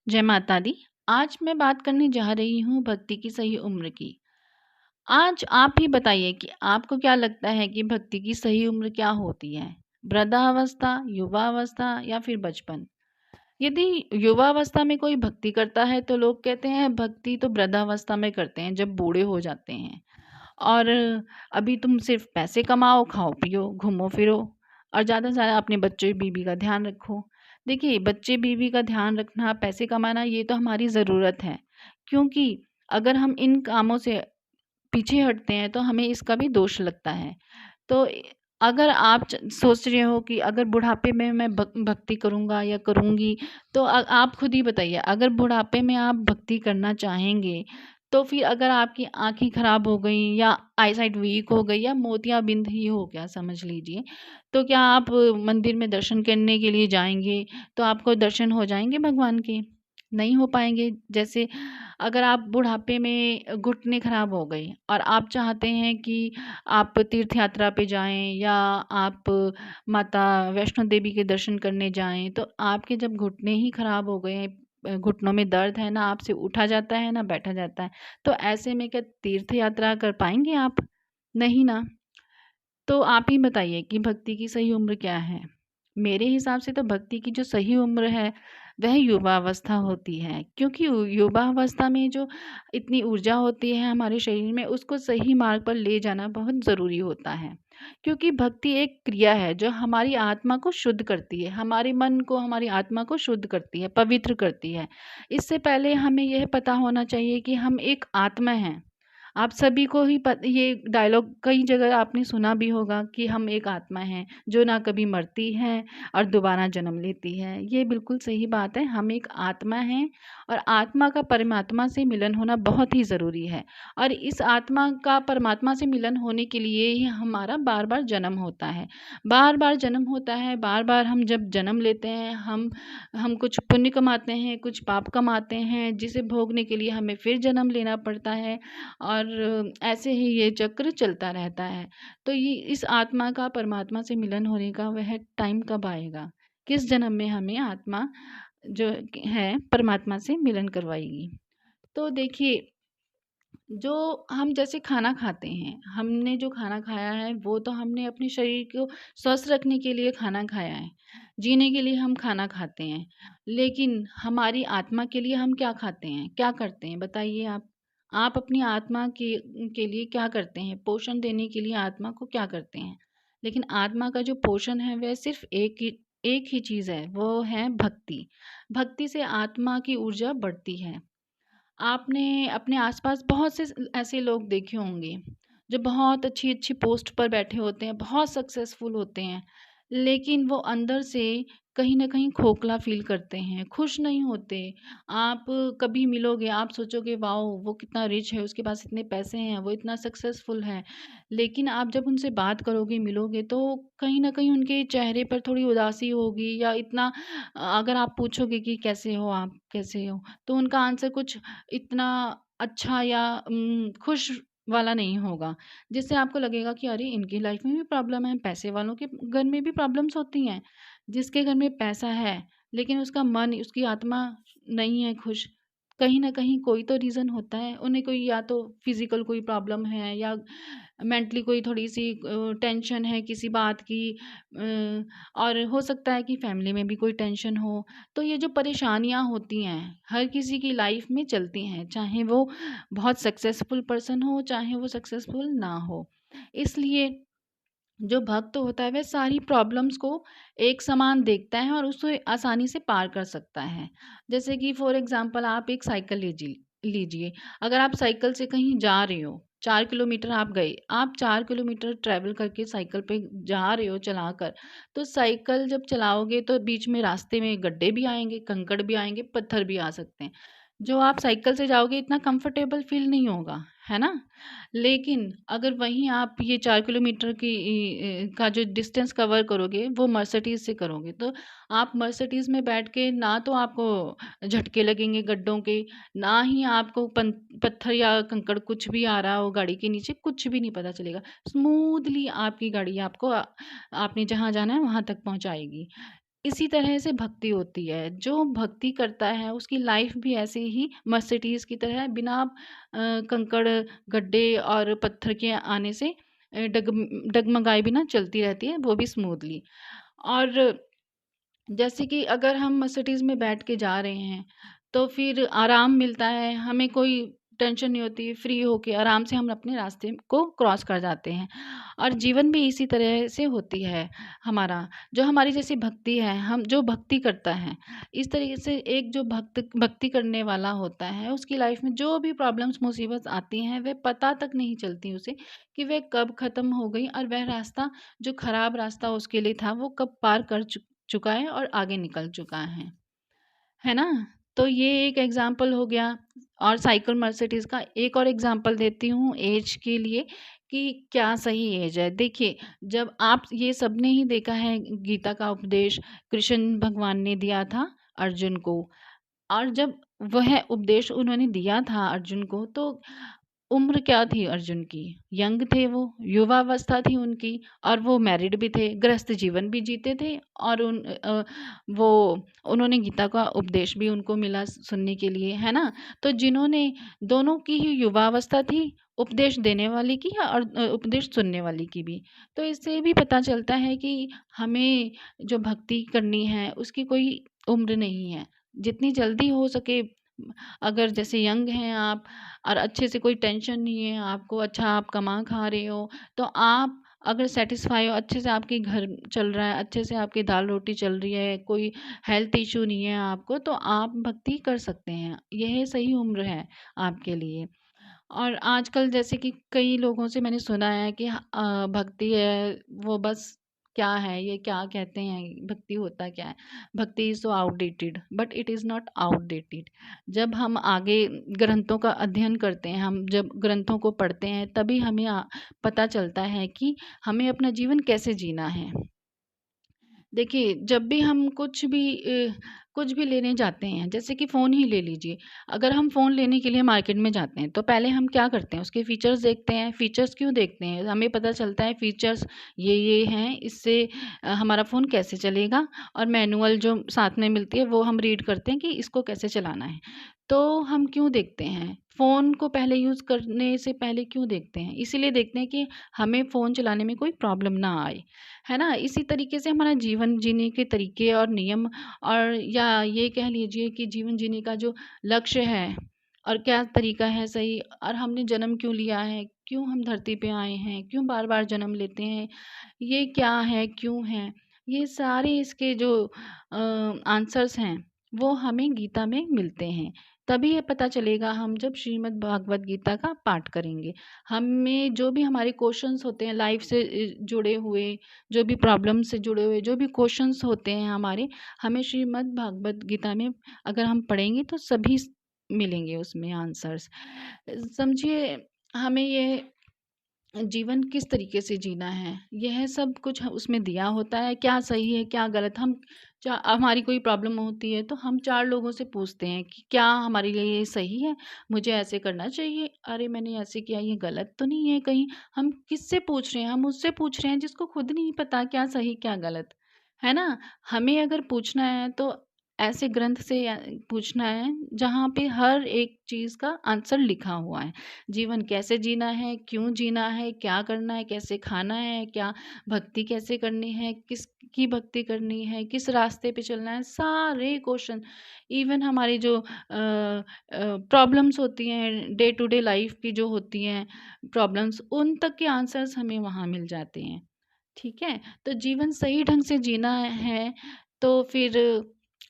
जय माता दी। आज मैं बात करने जा रही हूँ भक्ति की सही उम्र की। आज आप ही बताइए कि आपको क्या लगता है कि भक्ति की सही उम्र क्या होती है? वृद्धावस्था, युवावस्था या फिर बचपन? यदि युवावस्था में कोई भक्ति करता है तो लोग कहते हैं भक्ति तो वृद्धावस्था में करते हैं जब बूढ़े हो जाते हैं। और अभी तुम सिर्फ पैसे कमाओ, खाओ-पियो, घूमो-फिरो और ज़्यादा से ज़्यादा अपने बच्चे-बीवी का ध्यान रखो। देखिए, बच्चे-बीवी का ध्यान रखना, पैसे कमाना ये तो हमारी ज़रूरत है, क्योंकि अगर हम इन कामों से पीछे हटते हैं तो हमें इसका भी दोष लगता है। तो अगर आप सोच रहे हो कि अगर बुढ़ापे में मैं भक्ति करूँगा या करूँगी, तो आप खुद ही बताइए, अगर बुढ़ापे में आप भक्ति करना चाहेंगे, तो फिर अगर आपकी आँखें खराब हो गई या आईसाइट वीक हो गई या मोतियाबिंद ही हो गया समझ लीजिए, तो क्या आप मंदिर में दर्शन करने के लिए जाएँगे, तो आपको दर्शन हो जाएँगे भगवान के? नहीं हो पाएँगे। जैसे अगर आप बुढ़ापे में घुटने खराब हो गए और आप चाहते हैं कि आप तीर्थ यात्रा पे जाएँ या आप माता वैष्णो देवी के दर्शन करने जाएँ, तो आपके जब घुटने ही खराब हो गए हैं, घुटनों में दर्द है, ना आपसे उठा जाता है, ना बैठा जाता है, तो ऐसे में क्या तीर्थ यात्रा कर पाएँगे आप? नहीं ना। तो आप ही बताइए कि भक्ति की सही उम्र क्या है? मेरे हिसाब से तो भक्ति की जो सही उम्र है, वह युवावस्था होती है, क्योंकि युवावस्था में जो इतनी ऊर्जा होती है हमारे शरीर में, उसको सही मार्ग पर ले जाना बहुत ज़रूरी होता है। क्योंकि भक्ति एक क्रिया है जो हमारी आत्मा को शुद्ध करती है, हमारे मन को, हमारी आत्मा को शुद्ध करती है, पवित्र करती है। इससे पहले हमें यह पता होना चाहिए कि हम एक आत्मा हैं। आप सभी को ही ये डायलॉग कई जगह आपने सुना भी होगा कि हम एक आत्मा हैं जो ना कभी मरती है और दोबारा जन्म लेती है। ये बिल्कुल सही बात है, हम एक आत्मा हैं और आत्मा का परमात्मा से मिलन होना बहुत ही ज़रूरी है। और इस आत्मा का परमात्मा से मिलन होने के लिए ही हमारा बार बार जन्म होता है। बार बार जन्म होता है, बार बार हम जब जन्म लेते हैं, हम कुछ पुण्य कमाते हैं, कुछ पाप कमाते हैं, जिसे भोगने के लिए हमें फिर जन्म लेना पड़ता है और ऐसे ही ये चक्र चलता रहता है। तो ये इस आत्मा का परमात्मा से मिलन होने का वह टाइम कब आएगा? किस जन्म में हमें आत्मा जो है परमात्मा से मिलन करवाएगी? तो देखिए, जो हम जैसे खाना खाते हैं, हमने जो खाना खाया है वो तो हमने अपने शरीर को स्वस्थ रखने के लिए खाना खाया है, जीने के लिए हम खाना खाते हैं। लेकिन हमारी आत्मा के लिए हम क्या खाते हैं, क्या करते हैं बताइए आप? आप अपनी आत्मा के लिए क्या करते हैं? पोषण देने के लिए आत्मा को क्या करते हैं? लेकिन आत्मा का जो पोषण है वह सिर्फ़ एक ही चीज़ है, वो है भक्ति। भक्ति से आत्मा की ऊर्जा बढ़ती है। आपने अपने आसपास बहुत से ऐसे लोग देखे होंगे जो बहुत अच्छी-अच्छी पोस्ट पर बैठे होते हैं, बहुत सक्सेसफुल होते हैं, लेकिन वो अंदर से कहीं न कहीं खोखला फ़ील करते हैं, खुश नहीं होते। आप कभी मिलोगे, आप सोचोगे वाओ! वो कितना रिच है, उसके पास इतने पैसे हैं, वो इतना सक्सेसफुल है। लेकिन आप जब उनसे बात करोगे, मिलोगे तो कहीं न कहीं उनके चेहरे पर थोड़ी उदासी होगी या इतना अगर आप पूछोगे कि कैसे हो आप? कैसे हो? तो उनका आंसर कुछ इतना अच्छा या खुश वाला नहीं होगा, जिससे आपको लगेगा कि अरे! इनकी लाइफ में भी प्रॉब्लम है, पैसे वालों के घर में भी प्रॉब्लम्स होती हैं। जिसके घर में पैसा है, लेकिन उसका मन, उसकी आत्मा नहीं है खुश, कहीं न कहीं कोई तो रीज़न होता है। उन्हें कोई या तो फिज़िकल कोई प्रॉब्लम है या मेंटली कोई थोड़ी-सी टेंशन है किसी बात की और हो सकता है कि फैमिली में भी कोई टेंशन हो। तो ये जो परेशानियाँ होती हैं, हर किसी की लाइफ में चलती हैं, चाहे वो बहुत सक्सेसफुल पर्सन हो, चाहे वो सक्सेसफुल ना हो। इसलिए जो भक्त होता है वह सारी प्रॉब्लम्स को एक समान देखता है और उसको आसानी से पार कर सकता है। जैसे कि फॉर एग्ज़ाम्पल आप एक साइकिल लीजिए। अगर आप साइकिल से कहीं जा रहे हो, 4 किलोमीटर आप गए, आप 4 किलोमीटर ट्रैवल करके साइकिल पे जा रहे हो चलाकर, तो साइकिल जब चलाओगे तो बीच में रास्ते में गड्ढे भी आएँगे, कंकड़ भी आएँगे, पत्थर भी आ सकते हैं। जो आप साइकिल से जाओगे इतना कंफर्टेबल फ़ील नहीं होगा, है ना? लेकिन अगर वहीं आप ये 4 किलोमीटर का जो डिस्टेंस कवर करोगे, वो मर्सिडीज़ से करोगे, तो आप मर्सिडीज़ में बैठ के ना तो आपको झटके लगेंगे गड्ढों के, ना ही आपको पत्थर या कंकड़ कुछ भी आ रहा हो गाड़ी के नीचे, कुछ भी नहीं पता चलेगा। स्मूथली आपकी गाड़ी आपको आपने जहाँ जाना है, वहाँ तक पहुँचाएगी। इसी तरह से भक्ति होती है। जो भक्ति करता है उसकी लाइफ भी ऐसे ही मर्सिडीज़ की तरह बिना कंकड़, गड्ढे और पत्थर के आने से डगमगाए बिना चलती रहती है, वो भी स्मूथली। और जैसे कि अगर हम मर्सिडीज़ में बैठ के जा रहे हैं, तो फिर आराम मिलता है, हमें कोई टेंशन नहीं होती, फ्री होके आराम से हम अपने रास्ते को क्रॉस कर जाते हैं। और जीवन भी इसी तरह से होती है हमारा, जो हमारी जैसी भक्ति है, हम जो भक्ति करता है, इस तरीके से एक जो भक्ति करने वाला होता है, उसकी लाइफ में जो भी प्रॉब्लम्स, मुसीबत आती हैं, वे पता तक नहीं चलती उसे कि वे कब ख़त्म हो गई और वह रास्ता, जो खराब रास्ता उसके लिए था, वो कब पार कर चुका है और आगे निकल चुका है ना? तो ये एक एग्ज़ाम्पल हो गया। और साइकिल मर्सिडीज़ का एक और एग्ज़ाम्पल देती हूँ ऐज के लिए कि क्या सही ऐज है। देखिए, जब आप ये सबने ही देखा है, गीता का उपदेश कृष्ण भगवान ने दिया था अर्जुन को। और जब वह उपदेश उन्होंने दिया था अर्जुन को, तो उम्र क्या थी अर्जुन की? यंग थे वो, युवावस्था थी उनकी, और वो मैरिड भी थे, गृहस्थ जीवन भी जीते थे। और वो उन्होंने गीता का उपदेश भी उनको मिला सुनने के लिए, है ना? तो जिन्होंने, दोनों की ही युवावस्था थी, उपदेश देने वाली की और उपदेश सुनने वाली की भी। तो इससे भी पता चलता है कि हमें जो भक्ति करनी है उसकी कोई उम्र नहीं है। जितनी जल्दी हो सके, अगर जैसे यंग हैं आप और अच्छे से कोई टेंशन नहीं है आपको, अच्छा आप कमा खा रहे हो, तो आप अगर सैटिस्फाई हो, अच्छे से आपके घर चल रहा है, अच्छे से आपकी दाल रोटी चल रही है, कोई हेल्थ इशू नहीं है आपको, तो आप भक्ति कर सकते हैं। यह सही उम्र है आपके लिए। और आजकल जैसे कि कई लोगों से मैंने सुना है कि भक्ति है वो बस, क्या है ये, क्या कहते हैं भक्ति होता क्या है? भक्ति is so outdated, but it is not outdated. जब हम आगे ग्रंथों का अध्ययन करते हैं, हम जब ग्रंथों को पढ़ते हैं, तभी हमें पता चलता है कि हमें अपना जीवन कैसे जीना है। देखिए, जब भी हम कुछ भी लेने जाते हैं, जैसे कि फ़ोन ही ले लीजिए। अगर हम फ़ोन लेने के लिए मार्केट में जाते हैं, तो पहले हम क्या करते हैं? उसके फीचर्स देखते हैं। फीचर्स क्यों देखते हैं? हमें पता चलता है फीचर्स ये हैं, इससे हमारा फ़ोन कैसे चलेगा, और मैनुअल जो साथ में मिलती है, वो हम रीड करते हैं कि इसको कैसे चलाना है। तो हम क्यों देखते हैं? फ़ोन को पहले यूज़ करने से पहले क्यों देखते हैं? इसीलिए देखते हैं कि हमें फ़ोन चलाने में कोई प्रॉब्लम ना आए। है ना? इसी तरीके से हमारा जीवन जीने के तरीके और नियम, और या ये कह लीजिए कि जीवन जीने का जो लक्ष्य है और क्या तरीका है सही, और हमने जन्म क्यों लिया है, क्यों हम धरती पे आए हैं, क्यों बार-बार जन्म लेते हैं, ये क्या है, क्यों है? ये सारे इसके जो आंसर्स हैं, वो हमें गीता में मिलते हैं। तभी ये पता चलेगा, हम जब श्रीमद् भागवत गीता का पाठ करेंगे। हमें जो भी हमारे क्वेश्चंस होते हैं लाइफ से जुड़े हुए, जो भी प्रॉब्लम से जुड़े हुए जो भी क्वेश्चंस होते हैं हमारे, हमें श्रीमद् भागवत गीता में अगर हम पढ़ेंगे तो सभी मिलेंगे उसमें आंसर्स। समझिए, हमें ये जीवन किस तरीके से जीना है, यह सब कुछ उसमें दिया होता है। क्या सही है, क्या गलत, हम हमारी कोई प्रॉब्लम होती है तो हम 4 लोगों से पूछते हैं कि क्या हमारे लिए ये सही है? मुझे ऐसे करना चाहिए? अरे मैंने ऐसे किया, ये गलत तो नहीं है कहीं? हम किससे पूछ रहे हैं? हम उससे पूछ रहे हैं जिसको खुद नहीं पता क्या सही, क्या गलत। है ना? हमें अगर पूछना है तो ऐसे ग्रंथ से पूछना है जहाँ पे हर एक चीज़ का आंसर लिखा हुआ है। जीवन कैसे जीना है, क्यों जीना है, क्या करना है, कैसे खाना है, क्या भक्ति कैसे करनी है, किसकी भक्ति करनी है, किस रास्ते पे चलना है, सारे क्वेश्चन। इवन हमारी जो प्रॉब्लम्स होती हैं, डे टू डे लाइफ की जो होती हैं प्रॉब्लम्स, उन तक के आंसर्स हमें वहाँ मिल जाते हैं। ठीक है? तो जीवन सही ढंग से जीना है, तो फिर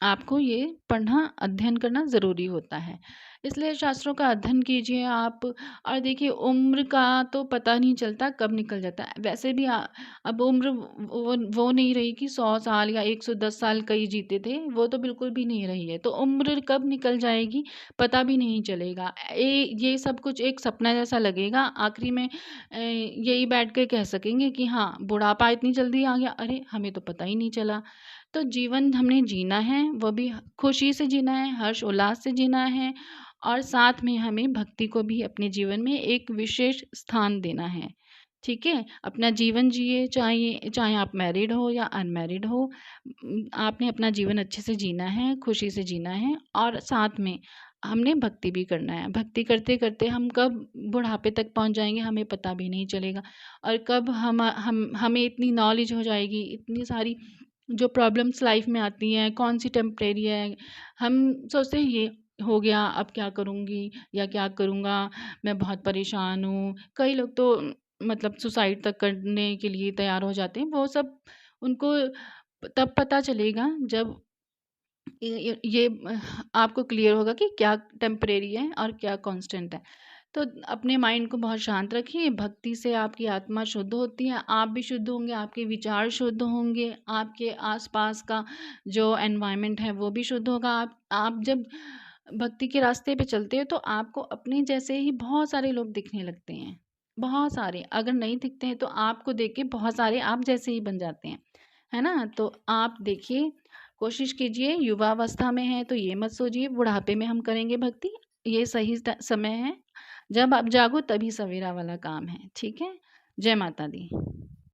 आपको ये पढ़ना, अध्ययन करना ज़रूरी होता है। इसलिए शास्त्रों का अध्ययन कीजिए आप। और देखिए, उम्र का तो पता नहीं चलता कब निकल जाता है। वैसे भी अब उम्र वो नहीं रही कि 100 साल या 110 साल कई जीते थे, वो तो बिल्कुल भी नहीं रही है। तो उम्र कब निकल जाएगी, पता भी नहीं चलेगा। ये सब कुछ एक सपना जैसा लगेगा। आखिरी में यही बैठ के कह सकेंगे कि हाँ, बुढ़ापा इतनी जल्दी आ गया, अरे! हमें तो पता ही नहीं चला। तो जीवन हमने जीना है, वो भी खुशी से जीना है, हर्ष उल्लास से जीना है, और साथ में हमें भक्ति को भी अपने जीवन में एक विशेष स्थान देना है। ठीक है? अपना जीवन जिए, चाहे चाहे आप मैरिड हो या अनमैरिड हो। आपने अपना जीवन अच्छे से जीना है, खुशी से जीना है और साथ में हमने भक्ति भी करना है। भक्ति करते-करते हम कब बुढ़ापे तक पहुँच जाएँगे हमें पता भी नहीं चलेगा और कब हम हमें इतनी नॉलेज हो जाएगी, इतनी सारी जो प्रॉब्लम्स लाइफ़ में आती हैं, कौन-सी टेम्परेरी है, हम सोचते हैं ये हो गया, अब क्या करूँगी या क्या करूँगा, मैं बहुत परेशान हूँ। कई लोग तो मतलब सुसाइड तक करने के लिए तैयार हो जाते हैं। वो सब उनको तब पता चलेगा जब ये आपको क्लियर होगा कि क्या टेम्परेरी है और क्या कांस्टेंट है। तो अपने माइंड को बहुत शांत रखिए, भक्ति से आपकी आत्मा शुद्ध होती है, आप भी शुद्ध होंगे, आपके विचार शुद्ध होंगे, आपके आस-पास का जो एनवायरनमेंट है वो भी शुद्ध होगा। आप जब भक्ति के रास्ते पे चलते हो तो आपको अपने जैसे ही बहुत सारे लोग दिखने लगते हैं, बहुत सारे। अगर नहीं दिखते हैं तो आपको देख के बहुत सारे आप जैसे ही बन जाते हैं, है ना? तो आप देखिए, कोशिश कीजिए, युवावस्था में हैं तो ये मत सोचिए बुढ़ापे में हम करेंगे भक्ति, ये सही समय है। जब आप जागो तभी सवेरा वाला काम है, ठीक है? जय माता दी।